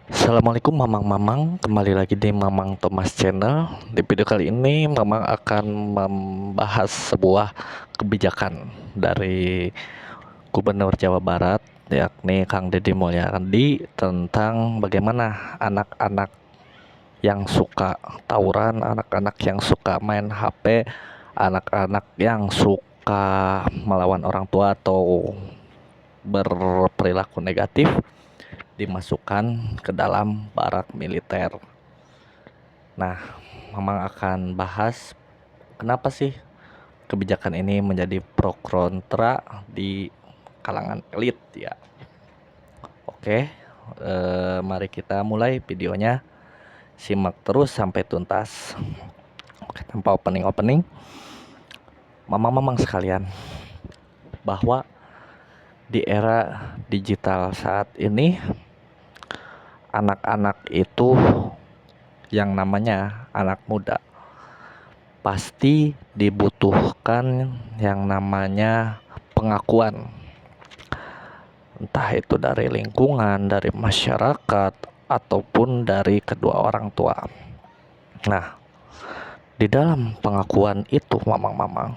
Assalamualaikum Mamang-Mamang, kembali lagi di Mamang Thomas Channel. Di video kali ini Mamang akan membahas sebuah kebijakan dari Gubernur Jawa Barat, yakni Kang Deddy Mulyadi, tentang bagaimana anak-anak yang suka tawuran, anak-anak yang suka main HP, anak-anak yang suka melawan orang tua atau berperilaku negatif dimasukkan ke dalam barak militer. Nah, Mamang akan bahas kenapa sih kebijakan ini menjadi pro kontra di kalangan elit ya. Oke, mari kita mulai videonya. Simak terus sampai tuntas. Oke, tanpa opening, Mamang-mamang sekalian, bahwa di era digital saat ini anak-anak itu yang namanya anak muda pasti dibutuhkan yang namanya pengakuan, entah itu dari lingkungan, dari masyarakat, ataupun dari kedua orang tua. Nah, di dalam pengakuan itu mamang-mamang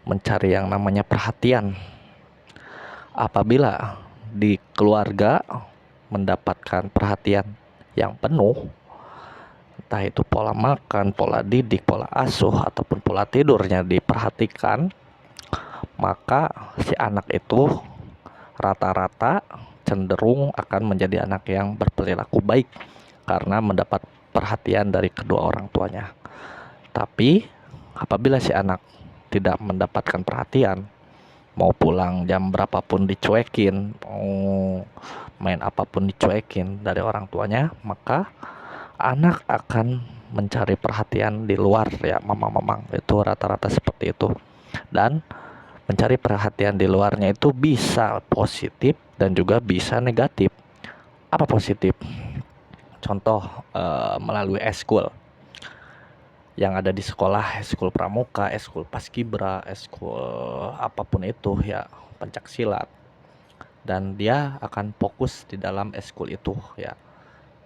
mencari yang namanya perhatian. Apabila di keluarga mendapatkan perhatian yang penuh, entah itu pola makan, pola didik, pola asuh, ataupun pola tidurnya diperhatikan, maka si anak itu rata-rata cenderung akan menjadi anak yang berperilaku baik karena mendapat perhatian dari kedua orang tuanya. Tapi apabila si anak tidak mendapatkan perhatian, mau pulang jam berapapun dicuekin, mau main apapun dicuekin dari orang tuanya, maka anak akan mencari perhatian di luar ya, mamang-mamang. Itu rata-rata seperti itu. Dan mencari perhatian di luarnya itu bisa positif dan juga bisa negatif. Apa positif? Contoh, melalui eskul yang ada di sekolah, eskul pramuka, eskul paskibra, eskul apapun itu ya, pencak silat. Dan dia akan fokus di dalam eskul itu ya,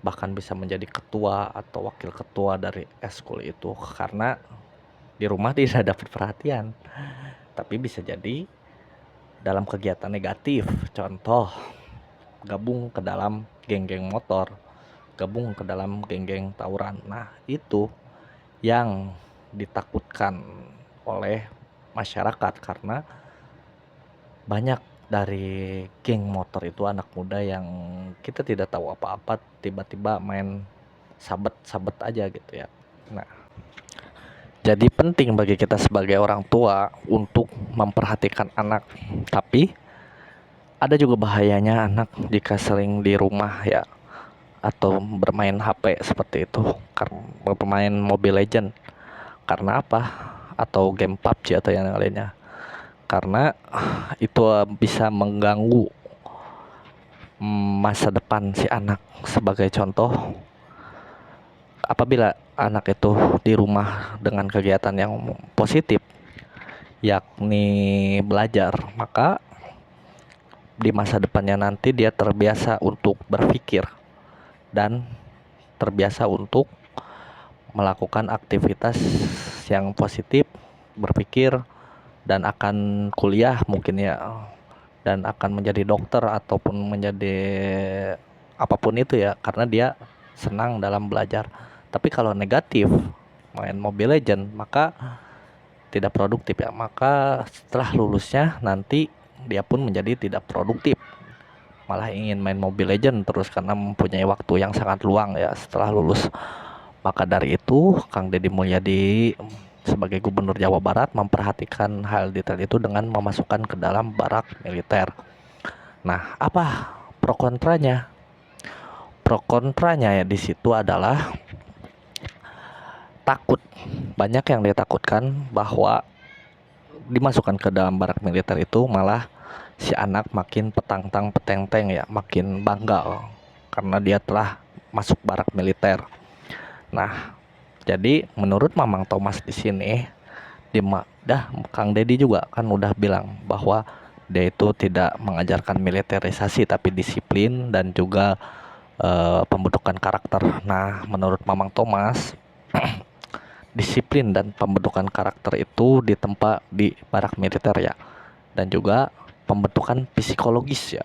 bahkan bisa menjadi ketua atau wakil ketua dari eskul itu karena di rumah tidak dapat perhatian. Tapi bisa jadi dalam kegiatan negatif, contoh gabung ke dalam geng-geng motor, gabung ke dalam geng-geng tawuran. Nah, itu yang ditakutkan oleh masyarakat karena banyak dari geng motor itu anak muda yang kita tidak tahu apa-apa, tiba-tiba main sabet-sabet aja gitu ya. Nah, jadi penting bagi kita sebagai orang tua untuk memperhatikan anak. Tapi ada juga bahayanya anak jika sering di rumah ya, atau bermain HP seperti itu, karena bermain Mobile Legend. Karena apa? Atau game PUBG atau yang lainnya. Karena itu bisa mengganggu masa depan si anak. Sebagai contoh, apabila anak itu di rumah dengan kegiatan yang positif, yakni belajar, maka di masa depannya nanti dia terbiasa untuk berpikir dan terbiasa untuk melakukan aktivitas yang positif, berpikir, dan akan kuliah mungkin ya, dan akan menjadi dokter ataupun menjadi apapun itu ya, karena dia senang dalam belajar. Tapi kalau negatif, main Mobile Legend, maka tidak produktif ya, maka setelah lulusnya nanti dia pun menjadi tidak produktif, malah ingin main Mobile Legend terus karena mempunyai waktu yang sangat luang ya setelah lulus. Maka dari itu Kang Deddy Mulyadi sebagai Gubernur Jawa Barat memperhatikan hal detail itu dengan memasukkan ke dalam barak militer. Nah, apa pro kontranya? Pro kontranya ya di situ adalah takut. Banyak yang ditakutkan bahwa dimasukkan ke dalam barak militer itu malah si anak makin petangtang petenteng ya, makin bangga karena dia telah masuk barak militer. Nah, jadi menurut Mamang Thomas di sini, Kang Deddy juga kan udah bilang bahwa dia itu tidak mengajarkan militerisasi tapi disiplin dan juga pembentukan karakter. Nah, menurut Mamang Thomas, disiplin dan pembentukan karakter itu ditempa di barak militer ya, dan juga pembentukan psikologis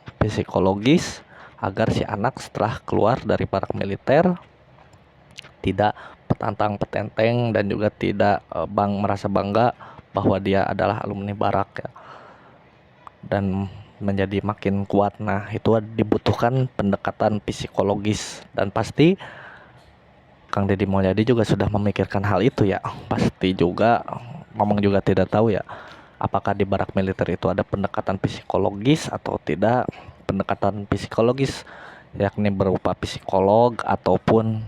agar si anak setelah keluar dari barak militer tidak petantang petenteng dan juga tidak merasa bangga bahwa dia adalah alumni barak ya, dan menjadi makin kuat. Nah, itu dibutuhkan pendekatan psikologis, dan pasti Kang Deddy Mulyadi juga sudah memikirkan hal itu ya. Pasti juga Mamang juga tidak tahu ya, apakah di barak militer itu ada pendekatan psikologis atau tidak. Pendekatan psikologis yakni berupa psikolog ataupun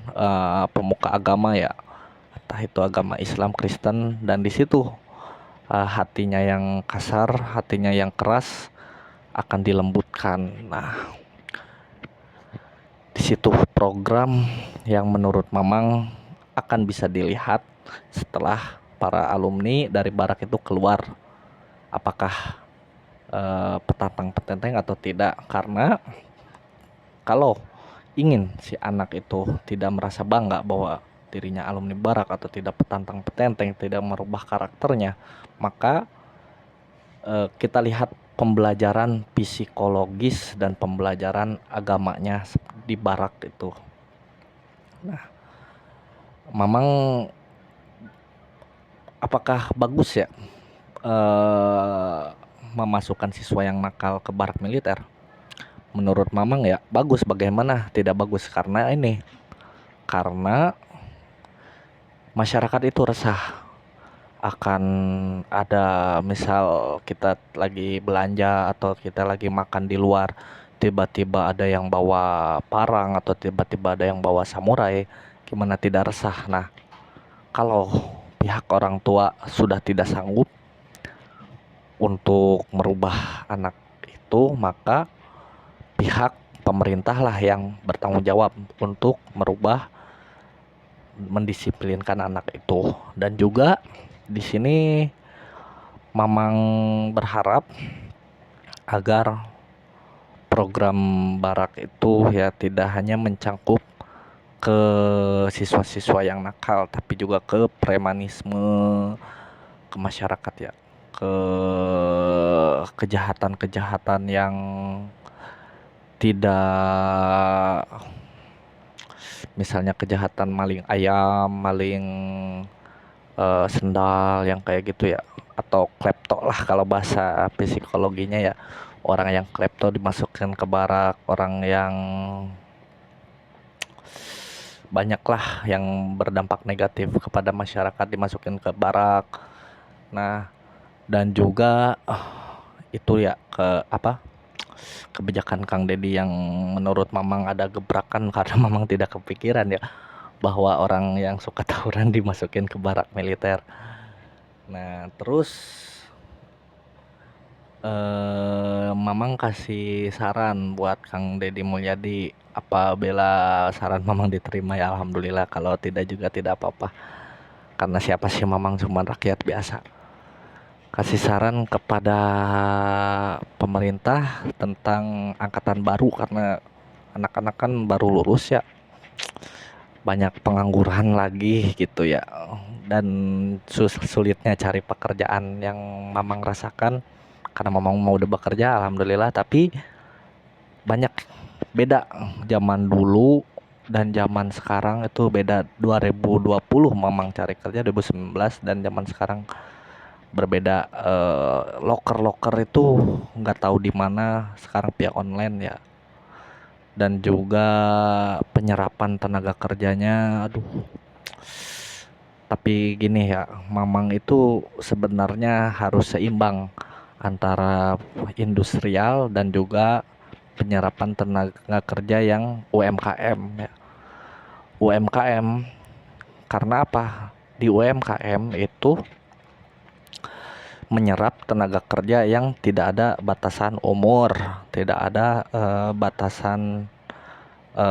pemuka agama ya, entah itu agama Islam, Kristen, dan di situ hatinya yang kasar, hatinya yang keras akan dilembutkan. Nah, di situ program yang menurut Mamang akan bisa dilihat setelah para alumni dari barak itu keluar, apakah petantang petenteng atau tidak. Karena kalau ingin si anak itu tidak merasa bangga bahwa dirinya alumni barak atau tidak petantang petenteng, tidak merubah karakternya, maka kita lihat pembelajaran psikologis dan pembelajaran agamanya di barak itu. Nah, Mamang, apakah bagus ya memasukkan siswa yang nakal ke barak militer? Menurut Mamang ya bagus. Bagaimana tidak bagus? Karena masyarakat itu resah akan ada, misal kita lagi belanja atau kita lagi makan di luar, tiba-tiba ada yang bawa parang atau tiba-tiba ada yang bawa samurai, gimana tidak resah. Nah, kalau pihak orang tua sudah tidak sanggup untuk merubah anak itu, maka pihak pemerintah lah yang bertanggung jawab untuk mendisiplinkan anak itu. Dan juga di sini Mamang berharap agar program barak itu ya tidak hanya mencangkup ke siswa-siswa yang nakal, tapi juga ke premanisme, ke masyarakat ya, ke kejahatan-kejahatan yang tidak, misalnya kejahatan maling ayam, maling sendal yang kayak gitu ya, atau klepto lah kalau bahasa psikologinya ya. Orang yang klepto dimasukkan ke barak, orang yang banyaklah yang berdampak negatif kepada masyarakat dimasukin ke barak. Nah, dan juga itu ya kebijakan Kang Deddy yang menurut Mamang ada gebrakan karena Mamang tidak kepikiran ya bahwa orang yang suka tawuran dimasukin ke barak militer. Nah, terus Mamang kasih saran buat Kang Deddy Mulyadi. Apabila saran Mamang diterima ya alhamdulillah, kalau tidak juga tidak apa-apa. Karena siapa sih Mamang, cuma rakyat biasa. Kasih saran kepada pemerintah tentang angkatan baru, karena anak-anak kan baru lulus ya, banyak pengangguran lagi gitu ya, dan sulitnya cari pekerjaan yang Mamang rasakan. Karena Mamang mau udah bekerja alhamdulillah, tapi banyak beda zaman dulu dan zaman sekarang itu beda. 2020 Mamang cari kerja, 2019 dan zaman sekarang berbeda. Loker itu nggak tahu di mana sekarang, pihak online ya, dan juga penyerapan tenaga kerjanya aduh. Tapi gini ya, Mamang itu sebenarnya harus seimbang antara industrial dan juga penyerapan tenaga kerja yang UMKM ya. UMKM karena apa? Di UMKM itu menyerap tenaga kerja yang tidak ada batasan umur, tidak ada batasan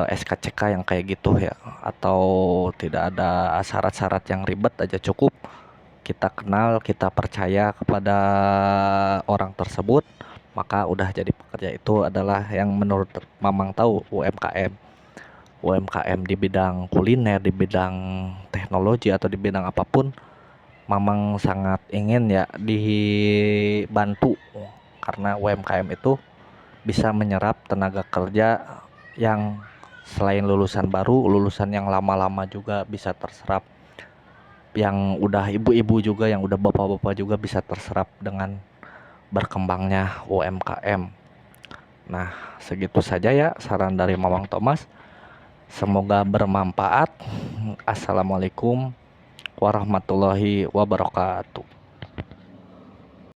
SKCK yang kayak gitu ya, atau tidak ada syarat-syarat yang ribet, aja cukup kita kenal, kita percaya kepada orang tersebut, maka udah jadi pekerja. Itu adalah yang menurut Mamang tahu UMKM. UMKM di bidang kuliner, di bidang teknologi atau di bidang apapun, Mamang sangat ingin ya dibantu, karena UMKM itu bisa menyerap tenaga kerja yang selain lulusan baru, lulusan yang lama-lama juga bisa terserap, yang udah ibu-ibu juga, yang udah bapak-bapak juga bisa terserap dengan berkembangnya UMKM. Nah, segitu saja ya saran dari Mamang Thomas. Semoga bermanfaat. Assalamualaikum warahmatullahi wabarakatuh.